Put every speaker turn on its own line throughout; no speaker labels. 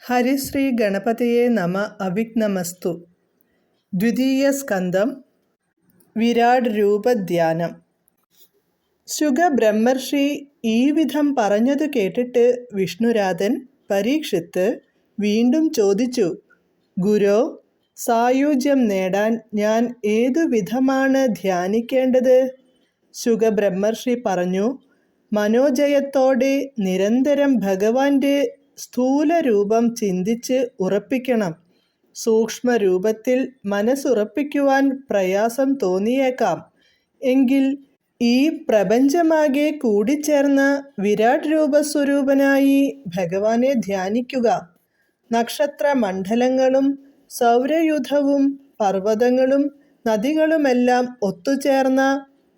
ഹരിശ്രീ ഗണപതയേ നമ. അവിഘ്നമസ്തു. ദ്വിതീയ സ്കന്ധം. വിരാട് രൂപധ്യാനം. ശുക ബ്രഹ്മർഷി ഈ വിധം പറഞ്ഞതു കേട്ടിട്ട് വിഷ്ണുരാധൻ പരീക്ഷിത്ത് വീണ്ടും ചോദിച്ചു, ഗുരോ, സായുജ്യം നേടാൻ ഞാൻ ഏതു വിധമാണ് ധ്യാനിക്കേണ്ടത്? ശുകബ്രഹ്മർഷി പറഞ്ഞു, മനോജയത്തോടെ നിരന്തരം ഭഗവാന്റെ സ്ഥൂലരൂപം ചിന്തിച്ച് ഉറപ്പിക്കണം. സൂക്ഷ്മരൂപത്തിൽ മനസ്സുറപ്പിക്കുവാൻ പ്രയാസം തോന്നിയേക്കാം. എങ്കിൽ ഈ പ്രപഞ്ചമാകെ കൂടിച്ചേർന്ന വിരാട് രൂപസ്വരൂപനായി ഭഗവാനെ ധ്യാനിക്കുക. നക്ഷത്രമണ്ഡലങ്ങളും സൗരയൂഥവും പർവ്വതങ്ങളും നദികളുമെല്ലാം ഒത്തുചേർന്ന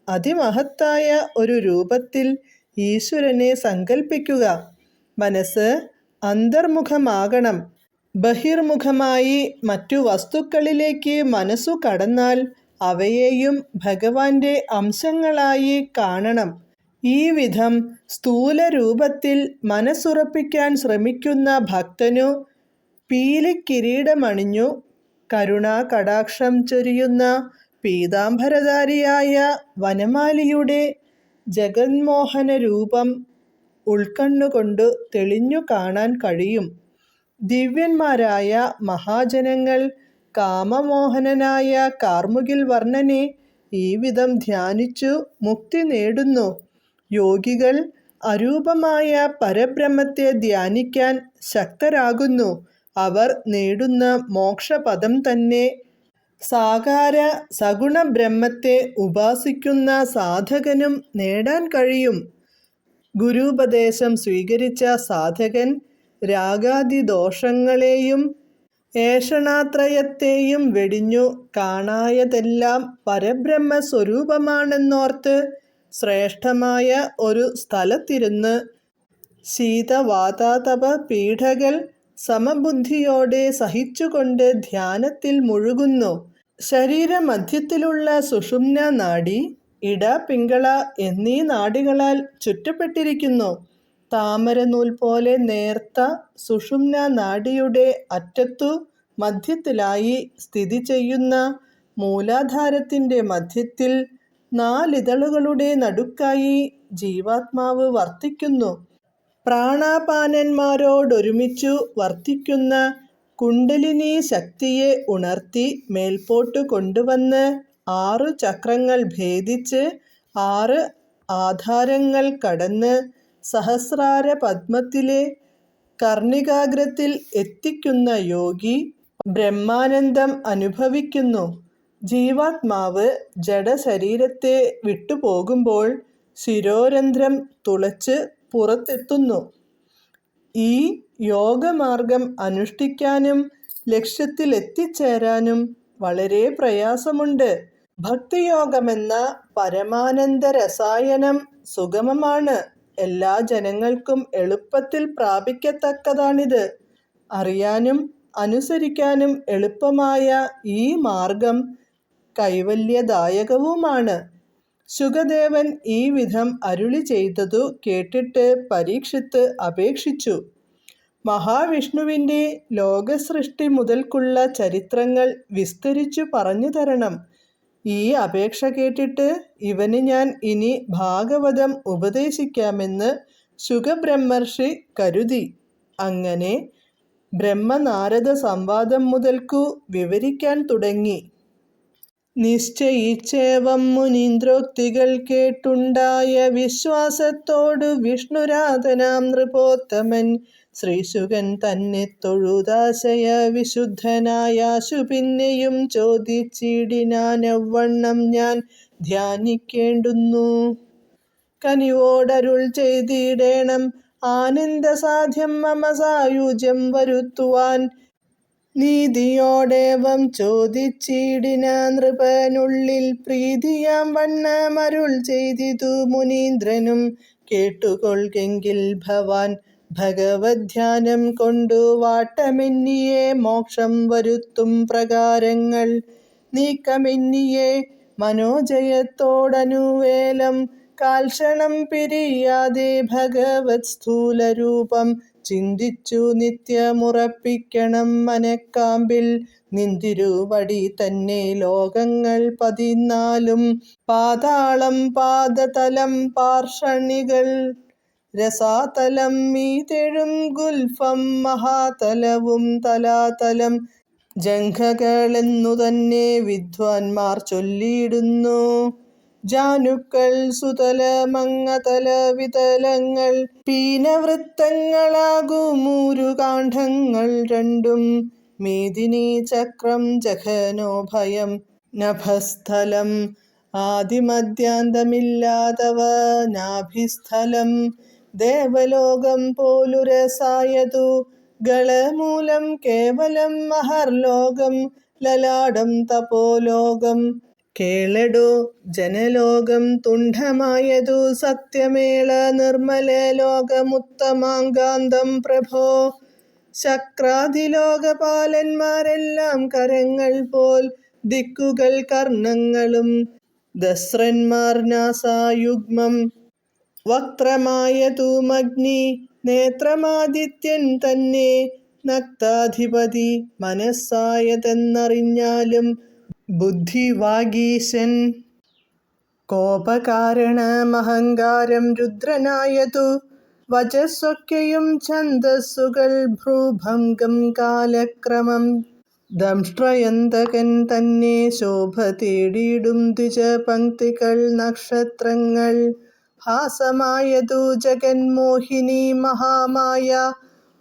അതിമഹത്തായ ഒരു രൂപത്തിൽ ഈശ്വരനെ സങ്കൽപ്പിക്കുക. മനസ്സ് അന്തർമുഖമാകണം. ബഹിർമുഖമായി മറ്റു വസ്തുക്കളിലേക്ക് മനസ്സു കടന്നാൽ അവയെയും ഭഗവാന്റെ അംശങ്ങളായി കാണണം. ഈ വിധം സ്ഥൂലരൂപത്തിൽ മനസ്സുറപ്പിക്കാൻ ശ്രമിക്കുന്ന ഭക്തനു പീലിക്കിരീടമണിഞ്ഞു കരുണാകടാക്ഷം ചൊരിയുന്ന പീതാംബരധാരിയായ വനമാലിയുടെ ജഗന്മോഹന രൂപം ഉൾക്കണ്ണുകൊണ്ടു തെളിഞ്ഞു കാണാൻ കഴിയും. ദിവ്യന്മാരായ മഹാജനങ്ങൾ കാമമോഹനനായ കാർമുകിൽ വർണ്ണനെ ഈ വിധം ധ്യാനിച്ചു മുക്തി നേടുന്നു. യോഗികൾ അരൂപമായ പരബ്രഹ്മത്തെ ധ്യാനിക്കാൻ ശക്തരാകുന്നു. അവർ നേടുന്ന മോക്ഷപദം തന്നെ. സാകാര സഗുണ ബ്രഹ്മത്തെ ഉപാസിക്കുന്ന സാധകനും നേടാൻ കഴിയും. ഗുരുപദേശം സ്വീകരിച്ച സാധകൻ രാഗാദിദോഷങ്ങളെയും ഏഷണാത്രയത്തെയും വെടിഞ്ഞു കാണായതെല്ലാം പരബ്രഹ്മസ്വരൂപമാണെന്നോർത്ത് ശ്രേഷ്ഠമായ ഒരു സ്ഥലത്തിരുന്ന് ശീതവാതാതപ പീഠകൾ സമബുദ്ധിയോടെ സഹിച്ചുകൊണ്ട് ധ്യാനത്തിൽ മുഴുകുന്നു. ശരീരമധ്യത്തിലുള്ള സുഷുമ്ന നാഡി ഇട പിംഗള എന്നീ നാഡികളാൽ ചുറ്റപ്പെട്ടിരിക്കുന്നു. താമരനൂൽ പോലെ നേർത്ത സുഷുമ്ന നാഡിയുടെ അറ്റത്തു മധ്യത്തിലായി സ്ഥിതി ചെയ്യുന്ന മൂലാധാരത്തിൻ്റെ മധ്യത്തിൽ നാലിതളുകളുടെ നടുക്കായി ജീവാത്മാവ് വർത്തിക്കുന്നു. പ്രാണാപാനന്മാരോടൊരുമിച്ചു വർത്തിക്കുന്ന കുണ്ഡലിനീ ശക്തിയെ ഉണർത്തി മേൽപോട്ടു കൊണ്ടുവന്ന് 6 ചക്രങ്ങൾ ഭേദിച്ച് 6 ആധാരങ്ങൾ കടന്ന് സഹസ്രാര പദ്മത്തിലെ കർണികാഗ്രത്തിൽ എത്തിക്കുന്ന യോഗി ബ്രഹ്മാനന്ദം അനുഭവിക്കുന്നു. ജീവാത്മാവ് ജഡശരീരത്തെ വിട്ടുപോകുമ്പോൾ ശിരോരന്ധ്രം തുളച്ച് പുറത്തെത്തുന്നു. ഈ യോഗമാർഗം അനുഷ്ഠിക്കാനും ലക്ഷ്യത്തിലെത്തിച്ചേരാനും വളരെ പ്രയാസമുണ്ട്. ഭക്തിയോഗമെന്ന പരമാനന്ദ രസായനം സുഗമമാണ്. എല്ലാ ജനങ്ങൾക്കും എളുപ്പത്തിൽ പ്രാപിക്കത്തക്കതാണിത്. അറിയാനും അനുസരിക്കാനും എളുപ്പമായ ഈ മാർഗം കൈവല്യദായകവുമാണ്. ശുകദേവൻ ഈ വിധം അരുളി ചെയ്തതു കേട്ടിട്ട് പരീക്ഷിത്ത് അപേക്ഷിച്ചു, മഹാവിഷ്ണുവിൻ്റെ ലോകസൃഷ്ടി മുതൽക്കുള്ള ചരിത്രങ്ങൾ വിസ്തരിച്ചു പറഞ്ഞു തരണം. ഈ അപേക്ഷ കേട്ടിട്ട് ഇവന് ഞാൻ ഇനി ഭാഗവതം ഉപദേശിക്കാമെന്ന് ശുകബ്രഹ്മർഷി കരുതി. അങ്ങനെ ബ്രഹ്മനാരദ സംവാദം മുതൽക്കു വിവരിക്കാൻ തുടങ്ങി. നിശ്ചയിച്ചേവം മുനീന്ദ്രോക്തികൾ കേട്ടുണ്ടായ വിശ്വാസത്തോടു വിഷ്ണുരാധനാം നൃപോത്തമൻ ശ്രീശുകൻ തന്നെ തൊഴുതാശയ വിശുദ്ധനായാശു പിന്നെയും ചോദിച്ചിടിനാനവണ്ണം ഞാൻ ധ്യാനിക്കേണ്ടുന്നു. കനിവോടരുൾ ചെയ്തിടേണം ആനന്ദസാധ്യം മമ സായുജ്യം വരുത്തുവാൻ. നീതിയോടേവം ചോദിച്ചിടിന നൃപനുള്ളിൽ പ്രീതിയാം വണ്ണമരുൾ ചെയ്തിതു മുനീന്ദ്രനും. കേട്ടുകൊൾകെങ്കിൽ ഭവാൻ ഭഗവദ്ധ്യാനം കൊണ്ടു വാട്ടമെന്നിയെ മോക്ഷം വരുത്തും പ്രകാരങ്ങൾ നീക്കമെന്നിയെ മനോജയത്തോടനുവേലം കാൽക്ഷണം പിരിയാതെ ഭഗവത് സ്ഥൂലരൂപം ചിന്തിച്ചു നിത്യമുറപ്പിക്കണം മനക്കാമ്പിൽ നിന്തിരുവടി തന്നെ ലോകങ്ങൾ 14 പാതാളം പാദതലം പാർഷണികൾ രസാതലം മീതെഴും ഗുൽഫം മഹാതലവും തലാതലം ജംഘകളെന്നു തന്നെ വിദ്വാൻമാർ ചൊല്ലിയിടുന്നു. ജാനുക്കൾ സുതലമങ്ങതല വിതലങ്ങൾ പീനവൃത്തങ്ങളാകുമൂരുകാണ്ഡങ്ങൾ രണ്ടും മേദിനി ചക്രം ജഘനോഭയം നഭസ്ഥലം ആദിമധ്യാന്തമില്ലാതവ നാഭിസ്ഥലം ദേവലോകം പോലുരസായതു ഗളമൂലം കേവലം മഹർലോകം ലലാടം തപോലോകം കേളടോ ജനലോകം തുണ്ഡമായതു സത്യമേള നിർമ്മല ലോകമുത്തമാങ്കാന്തം പ്രഭോ ശക്രാതിലോകപാലന്മാരെല്ലാം കരങ്ങൾ പോൽ ദിക്കുകൾ കർണങ്ങളും ദസ്രന്മാർ നാസായുഗ്മം വക്രമായതുമഗ്നി നേത്രമാദിത്യൻ തന്നെ നക്താധിപതി മനസ്സായതെന്നറിഞ്ഞാലും ബുദ്ധിവാഗീശൻ കോപകാരണമഹങ്കാരം രുദ്രനായതു വചസ്സൊക്കെയും ഛന്ദസ്സുകൾ ഭ്രൂഭംഗം കാലക്രമം ദംഷ്ട്രയന്തകൻ തന്നെ ശോഭ തേടിയിടും ദ്വിജപംക്തികൾ നക്ഷത്രങ്ങൾ ഹാസമായതു ജഗന്മോഹിനി മഹാമായ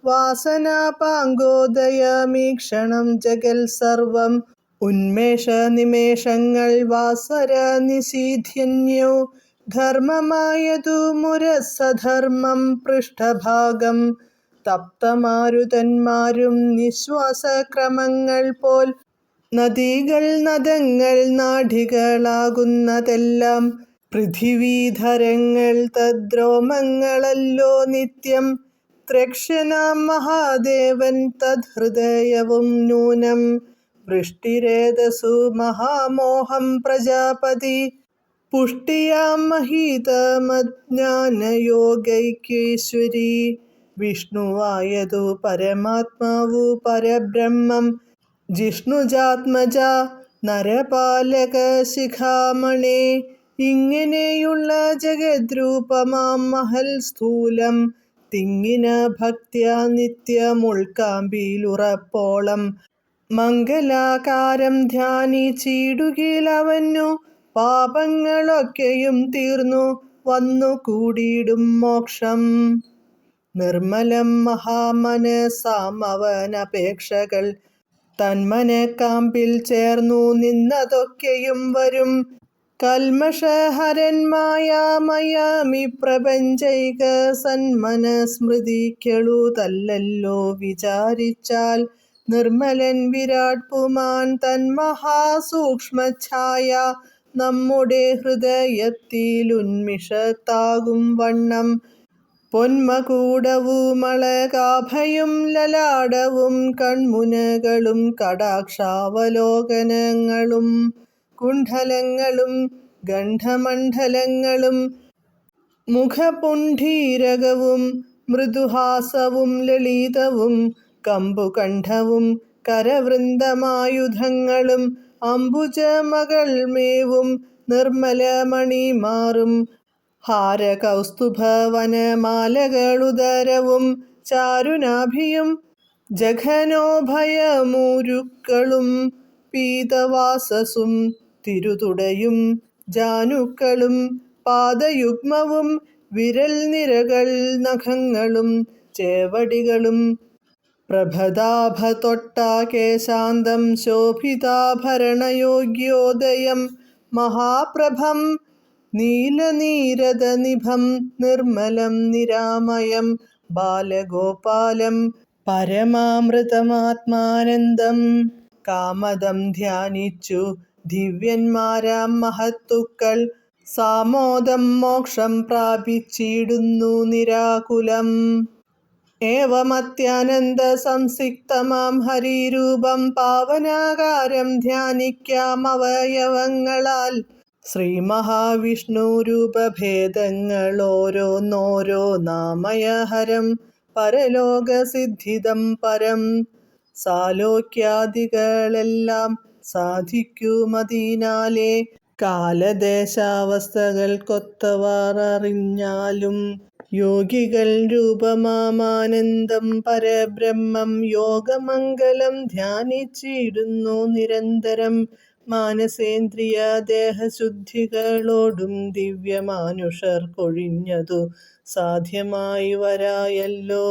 വാസനാപാങ്കോദയമീക്ഷണം ജഗൽ സർവം ഉന്മേഷ നിമേഷങ്ങൾ വാസര നിശീധ്യന്യോ ധർമ്മമായതു മുരസധർമ്മം പൃഷ്ഠഭാഗം തപ്തമാരുതന്മാരും നിശ്വാസക്രമങ്ങൾ പോൽ നദികൾ നദങ്ങൾ നാഡികളാകുന്നതെല്ലാം പൃഥിവീധരങ്ങൾ തദ്രോമങ്ങളല്ലോ നിത്യം ത്രക്ഷ്യനാം മഹാദേവൻ തദ്ഹൃദയവും നൂനം വൃഷ്ടിരേതസു മഹാമോഹം പ്രജാപതി പുഷ്ടിയാം മഹീതമജ്ഞാനയോഗൈക്യേശ്വരി വിഷ്ണുവായതു പരമാത്മാവു പരബ്രഹ്മം ജിഷ്ണുജാത്മജ നരപാലക ശിഖാമണേ ഇങ്ങനെയുള്ള ജഗദ്രൂപമാം മഹൽ സ്ഥൂലം തിങ്ങിന ഭക്ത്യാ നിത്യമുൾക്കാമ്പിലുറപ്പോളം മംഗലാകാരം ധ്യാനിച്ചിടുകിലവന്നു പാപങ്ങളൊക്കെയും തീർന്നു വന്നു കൂടിയിടും മോക്ഷം നിർമ്മലം മഹാമനസാം അവനപേക്ഷകൾ തന്മനക്കാമ്പിൽ ചേർന്നു നിന്നതൊക്കെയും വരും കൽമഷഹരന്മായാമയാമി പ്രപഞ്ചൈക സന്മനസ്മൃതിക്കെളുതല്ലല്ലോ വിചാരിച്ചാൽ നിർമ്മലൻ വിരാട് പുമാൻ തന്മഹാസൂക്ഷ്മഛായ നമ്മുടെ ഹൃദയത്തിലുന്മിഷത്താകും വണ്ണം പൊന്മകൂടവുമളകാഭയും ലലാടവും കൺമുനകളും കടാക്ഷാവലോകനങ്ങളും കുണ്ഡലങ്ങളും ഗണ്ഡമണ്ഡലങ്ങളും മുഖപുണ്ഡീരകവും മൃദുഹാസവും ലളിതവും കമ്പുകണ്ഠവും കരവൃന്ദമായുധങ്ങളും അംബുജമകൾ മേവും നിർമ്മലമണിമാറും ഹാരകൗസ്തുഭവനമാലകളുദരവും ചാരുനാഭിയും ജഘനോഭയമൂരുക്കളും പീതവാസസും തിരുതുടയും ജാനുക്കളും പാദയുഗ്മവും വിരൽ നിരകൾ നഖങ്ങളും ചേവടികളും പ്രഭതാഭതൊട്ടാകേശാന്തം ശോഭിതാഭരണയോഗ്യോദയം മഹാപ്രഭം നീലനീരദനിഭം നിർമ്മലം നിരാമയം ബാലഗോപാലം പരമാമൃതമാത്മാനന്ദം കാമദം ധ്യാനിച്ചു ദിവ്യന്മാരാം മഹത്തുക്കൾ സാമോദം മോക്ഷം പ്രാപിച്ചിടുന്നു നിരാകുലം ഏവമത്യാനന്ദ സംസിക്തമാം ഹരിരൂപം പാവനാകാരം ധ്യാനിക്കാം അവയവങ്ങളാൽ ശ്രീ മഹാവിഷ്ണു രൂപഭേദങ്ങൾ ഓരോന്നോരോ നാമയഹരം പരലോകസിദ്ധിദം പരം. സാലോക്യാദികളെല്ലാം സാധിക്കുമതിനാലേ കാലദേശാവസ്ഥകൾക്കൊത്തവാർ അറിഞ്ഞാലും യോഗികൾ രൂപമാമാനന്ദം പരബ്രഹ്മം യോഗമംഗലം ധ്യാനിച്ചിടുന്നു നിരന്തരം. മാനസേന്ദ്രിയ ദേഹശുദ്ധികളോടും ദിവ്യമാനുഷർക്കൊഴിഞ്ഞതു സാധ്യമായി വരായല്ലോ.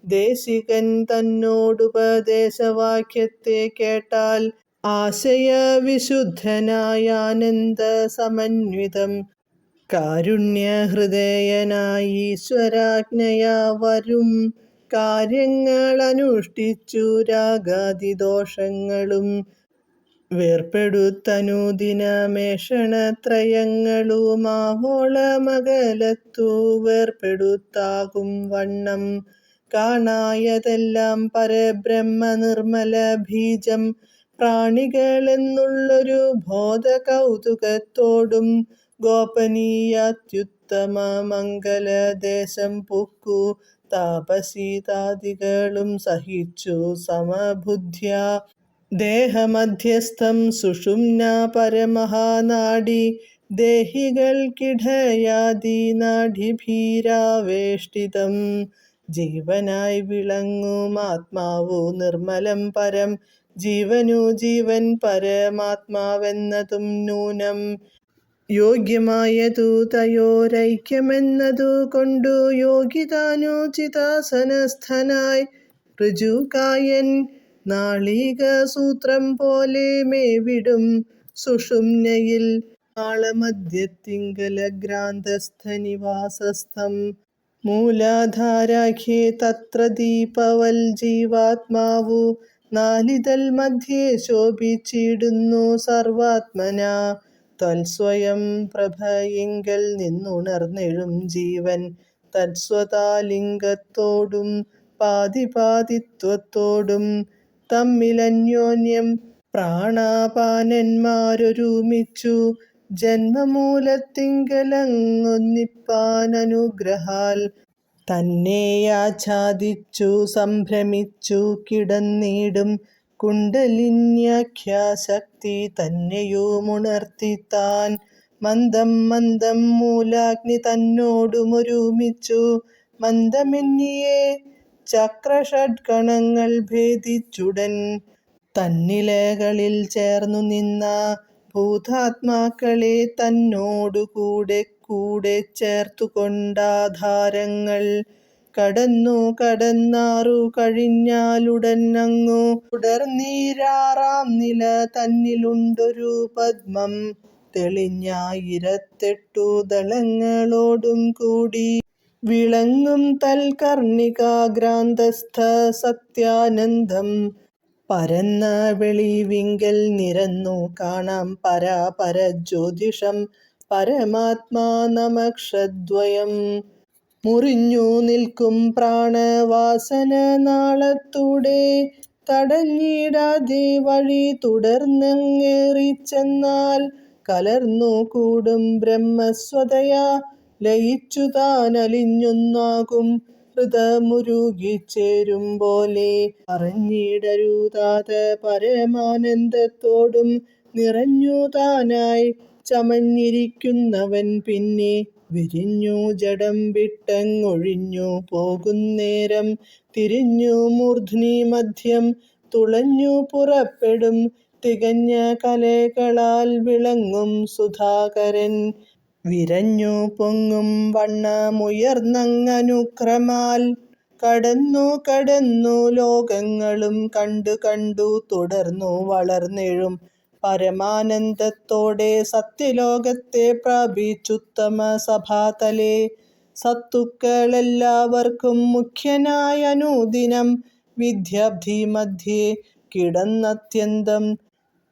ദേശികൻ തന്നോടുപദേശവാക്യത്തെ കേട്ടാൽ ആശയവിശുദ്ധനായ ആനന്ദ സമന്വിതം കാരുണ്യഹൃദയനായി ഈശ്വരാജ്ഞയാ വരും കാര്യങ്ങളനുഷ്ഠിച്ചു രാഗാദിദോഷങ്ങളും വേർപെടുത്തനുദിനമേഷണത്രയങ്ങളുമാവോളമകലത്തു വേർപെടുത്താകും വണ്ണം കാണായതെല്ലാം പരബ്രഹ്മ നിർമ്മല ബീജം പ്രാണികളെന്നുള്ളൊരു ബോധകൗതുകത്തോടും ഗോപനീയാത്യുത്തമ മംഗലദേശം പുക്കു താപസീതാദികളും സഹിച്ചു സമബുദ്ധ്യാ ദേഹമധ്യസ്ഥം സുഷുമ്നാ പരമഹാനാഡി ദേഹികൾക്കിടയാദി നാഡിഭീരാവേഷ്ടിതം ജീവനായി വിളങ്ങും ആത്മാവു നിർമ്മലം പരം. ജീവനു ജീവൻ പരമാത്മാവെന്നതും നൂനം യോഗ്യമായതു തയോരൈക്യമെന്നതു കൊണ്ടു യോഗിതാനുചിതാസനസ്ഥനായി ഋജുകായൻ നാളികസൂത്രം പോലെ മേവിടും സുഷുമ്നയിൽ നാളമധ്യത്തിങ്കലഗ്രാന്തസ്ഥനിവാസസ്ഥം മൂലാധാരാഖ്യേ തത്ര ദീപവൽ ജീവാത്മാവു നാലിതൽ മധ്യേ ശോഭിച്ചിടുന്നു സർവാത്മനാ തൽസ്വയം പ്രഭയിങ്കൽ നിന്നുണർന്നെഴും ജീവൻ തത്സ്വതാലിംഗത്തോടും പാതിപാതിത്വത്തോടും തമ്മിലന്യോന്യം പ്രാണാപാനന്മാരൊരുമിച്ചു ജന്മമൂലത്തിങ്കലങ്ങൊന്നിപ്പാനനുഗ്രഹാൽ തന്നെയാച്ഛാദിച്ചു സംഭ്രമിച്ചു കിടന്നിടും കുണ്ഡലിന്യാഖ്യാശക്തി തന്നെയുമുണർത്തിത്താൻ മന്ദം മന്ദം മൂലാഗ്നി തന്നോടുമൊരുമിച്ചു മന്ദമെന്നിയേ ചക്രഷഡ്ഗണങ്ങൾ ഭേദിച്ചുടൻ തന്നിലകളിൽ ചേർന്നു നിന്ന ഭൂതാത്മാക്കളെ തന്നോടു കൂടെ കൂടെ ചേർത്തുകൊണ്ടാധാരങ്ങൾ കടന്നാറു കഴിഞ്ഞാലുടനങ്ങു തുടർന്നീരാറാം നില തന്നിലുണ്ടൊരു പദ്മം തെളിഞ്ഞായിരത്തെട്ടു ദളങ്ങളോടും കൂടി വിളങ്ങും തൽക്കർണികാഗ്രാന്തസ്ഥ സത്യാനന്ദം പരന്ന വെളിവിങ്കൽ നിരന്നു കാണാം പരാപരജ്യോതിഷം പരമാത്മാനമക്ഷദ്വയം മുറിഞ്ഞു നിൽക്കും പ്രാണവാസന നാളത്തൂടെ തടഞ്ഞിടാതെ വഴി തുടർന്നങ്ങേറിച്ചെന്നാൽ കലർന്നു കൂടും ബ്രഹ്മസ്വതയാ ലയിച്ചു താനലിഞ്ഞൊന്നാകും ഹൃദമുരുകിച്ചേരും പോലെ അറിഞ്ഞിടരുതാത പരമാനന്ദത്തോടും നിറഞ്ഞു താനായി ചമഞ്ഞിരിക്കുന്നവൻ പിന്നെ വിരിഞ്ഞു ജഡം വിട്ടങ്ങൊഴിഞ്ഞു പോകുന്നേരം തിരിഞ്ഞു മൂർധ്നി മധ്യം തുളഞ്ഞു പുറപ്പെടും തികഞ്ഞ കലകളാൽ വിളങ്ങും സുധാകരൻ വിരഞ്ഞു പൊങ്ങും വണ്ണമുയർന്നങ്ങനുക്രമാൽ കടന്നു ലോകങ്ങളും കണ്ടു തുടർന്നു വളർന്നെഴും പരമാനന്ദത്തോടെ സത്യലോകത്തെ പ്രാപിച്ചുത്തമ സഭാതലേ സത്തുക്കളെല്ലാവർക്കും മുഖ്യനായ അനുദിനം വിദ്യാബ്ധി മധ്യേ കിടന്നത്യന്തം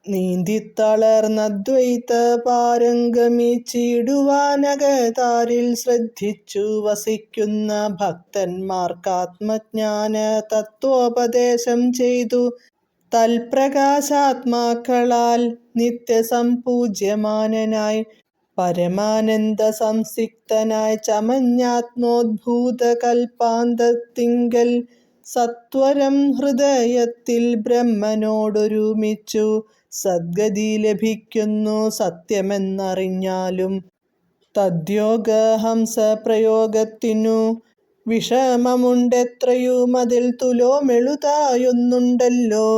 നീന്തിത്തളർന്നദ്വൈത പാരംഗമിച്ചിടുവാനകതാരിൽ ശ്രദ്ധിച്ചു വസിക്കുന്ന ഭക്തന്മാർക്കാത്മജ്ഞാന തത്വോപദേശം ചെയ്തു തൽപ്രകാശാത്മാക്കളാൽ നിത്യസംപൂജ്യമാനനായി പരമാനന്ദ സംസിക്തനായി ചമഞ്ഞാത്മോദ്ഭൂതകൽപ്പാന്തത്തിങ്കൽ സത്വരം ഹൃദയത്തിൽ ബ്രഹ്മനോടൊരുമിച്ചു സദ്ഗതി ലഭിക്കുന്നു സത്യമെന്നറിഞ്ഞാലും. തദ്യോഗഹംസ പ്രയോഗത്തിനു വിഷമമുണ്ടെത്രയുമതിൽ തുലോമെഴുതായൊന്നുണ്ടല്ലോ.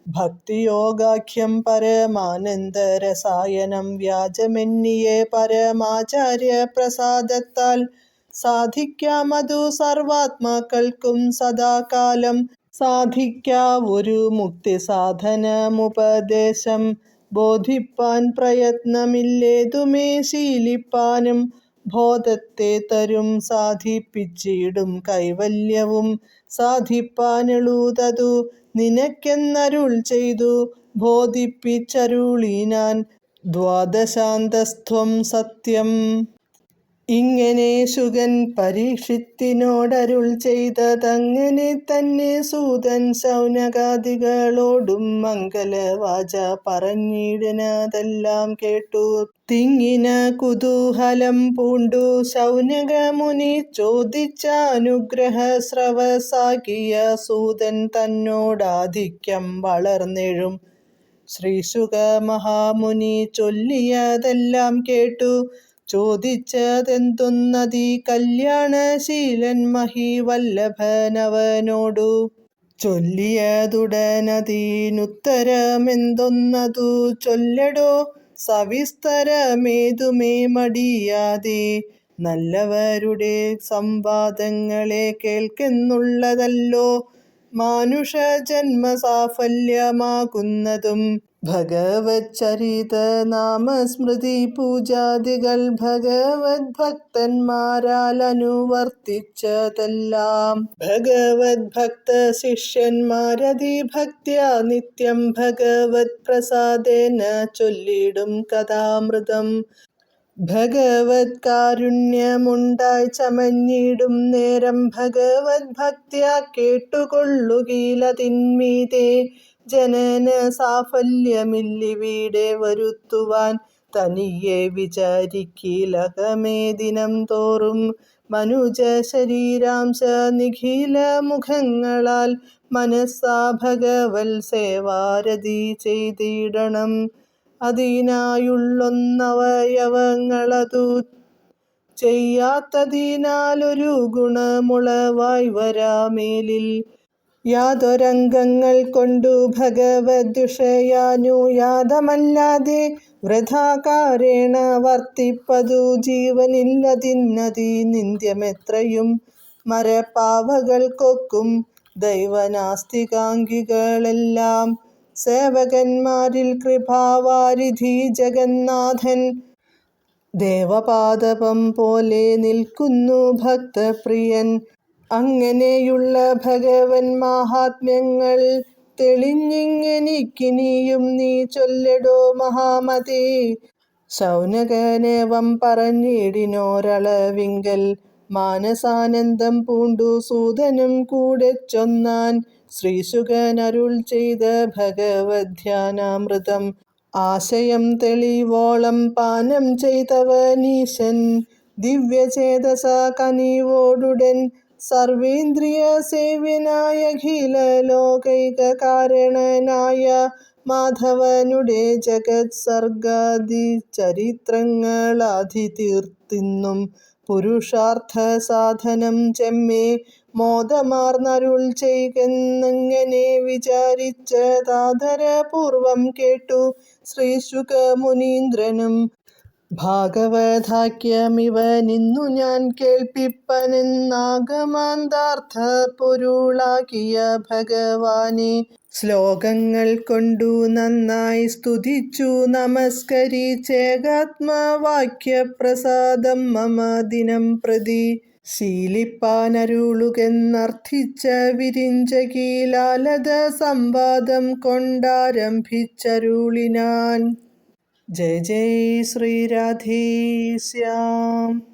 ഭക്തിയോഗാഖ്യം പരമാനന്ദരസായനം വ്യാജമെന്നിയെ പരമാചാര്യ പ്രസാദത്താൽ സാധിക്കാമതു സർവാത്മാക്കൾക്കും സദാകാലം. സാധിക്കാവൊരു മുക്തിസാധനമുപദേശം ബോധിപ്പാൻ പ്രയത്നമില്ലേതുമേ ശീലിപ്പാനും. ബോധത്തെ തരും സാധിപ്പിച്ചിടും കൈവല്യവും സാധിപ്പാനെളുതതു നിനക്കെന്നരുൾ ചെയ്തു ബോധിപ്പിച്ചരുളിനാൻ. ദ്വാദശാന്തസ്ത്വം സത്യം. ഇങ്ങനെ ശുകൻ പരീക്ഷിത്തിനോടരുൾ ചെയ്തതങ്ങനെ തന്നെ സൂതൻ ശൗനകാദികളോടും മംഗലവാച പറഞ്ഞിടിനതെല്ലാം കേട്ടു തിങ്ങിന കുതൂഹലം പൂണ്ടു ശൗനകമുനി ചോദിച്ചാനുഗ്രഹ സ്രവസാകിയ സൂതൻ തന്നോടാധിക്യം വളർന്നെഴും. ശ്രീശുക മഹാമുനി ചൊല്ലിയതെല്ലാം കേട്ടു ചോദിച്ചതെന്തൊന്നതീ കല്യാണശീലൻ മഹീവല്ലഭനവനോടു. ചൊല്ലിയതുടനതീനുത്തരമെന്തൊന്നതു ചൊല്ലടോ സവിസ്തരമേതുമേ മടിയാതെ. നല്ലവരുടെ സംവാദങ്ങളെ കേൾക്കെന്നുള്ളതല്ലോ മാനുഷജന്മസാഫല്യമാകുന്നതും. ഭഗവത് ചരിത നാമസ്മൃതി പൂജാദികൾ ഭഗവത് ഭക്തന്മാരാൽ അനുവർത്തിച്ചതെല്ലാം. ഭഗവത് ഭക്ത ശിഷ്യന്മാരതിഭക്ത്യാ നിത്യം ഭഗവത് പ്രസാദേന ചൊല്ലിടും കഥാമൃതം. ഭഗവത് കാരുണ്യമുണ്ടായി ചമഞ്ഞിടും നേരം ഭഗവത് ഭക്ത്യാ കേട്ടുകൊള്ളുകിലതിന്മീതെ. ജനന സാഫല്യമില്ലിവിടെ വരുത്തുവാൻ തനിയെ വിചാരിക്കിലകമേ ദിനം തോറും. മനുജ ശരീരാംശ നിഖില മുഖങ്ങളാൽ മനസ്സാ ഭഗവത് സേവാരതി ചെയ്തിടണം. അതിനായുള്ളൊന്നവയവങ്ങളതു ചെയ്യാത്തതിനാലൊരു ഗുണമുളവായി വരാമേലിൽ. യാതൊരംഗങ്ങൾ കൊണ്ടു ഭഗവത് വിഷയാനുയാതമല്ലാതെ വൃഥാകാരേണ വർത്തിപ്പതു ജീവനില്ലതിന്നതി നിന്ദ്യമെത്രയും. മരപ്പാവകൾക്കൊക്കും ദൈവനാസ്തികാംഗികളെല്ലാം സേവകന്മാരിൽ കൃപാവാരിധി ജഗന്നാഥൻ. ദേവപാദപം പോലെ നിൽക്കുന്നു ഭക്തപ്രിയൻ. അങ്ങനെയുള്ള ഭഗവൻ മാഹാത്മ്യങ്ങൾ തെളിഞ്ഞിങ്ങെനിക്കിനിയും നീ ചൊല്ലടോ മഹാമതേ. ശൗനകനേവം പറഞ്ഞിടിനോരളവിങ്കൽ മാനസാനന്ദം പൂണ്ടു സൂതനും കൂടെ ചൊന്നാൻ. ശ്രീശുകനരുൾ ചെയ്ത ഭഗവത് ധ്യാനാമൃതം ആശയം തെളിവോളം പാനം ചെയ്തവനീശൻ. ദിവ്യചേതസ കനിവോടുടൻ സർവേന്ദ്രിയ സേവ്യനായ അഖില ലോകൈക കാരണനായ മാധവനുടെ ജഗത് സർഗാദി ചരിത്രങ്ങളാധി തീർത്തിന്നും പുരുഷാർത്ഥ സാധനം ചെമ്മേ മോദമാർന്നരുൾ ചെയ്കെന്നിങ്ങനെ വിചാരിച്ചതാദരപൂർവം കേട്ടു ശ്രീശുക മുനീന്ദ്രനും. ഭാഗവതാഖ്യമിവനിന്നു ഞാൻ കേൾപ്പിപ്പനെന്നാഗമാന്താർത്ഥ പൊരുളാകിയ ഭഗവാനെ ശ്ലോകങ്ങൾ കൊണ്ടു നന്നായി സ്തുതിച്ചു നമസ്കരിച്ചേകാത്മവാക്യപ്രസാദം മമ ദിനം പ്രതി ശീലിപ്പാനരുളുകെന്നർത്ഥിച്ച വിരിഞ്ചകീലാലത സംവാദം കൊണ്ടാരംഭിച്ചരുളിനാൻ. ജയ ജയ ശ്രീ രാധേശ്യാം.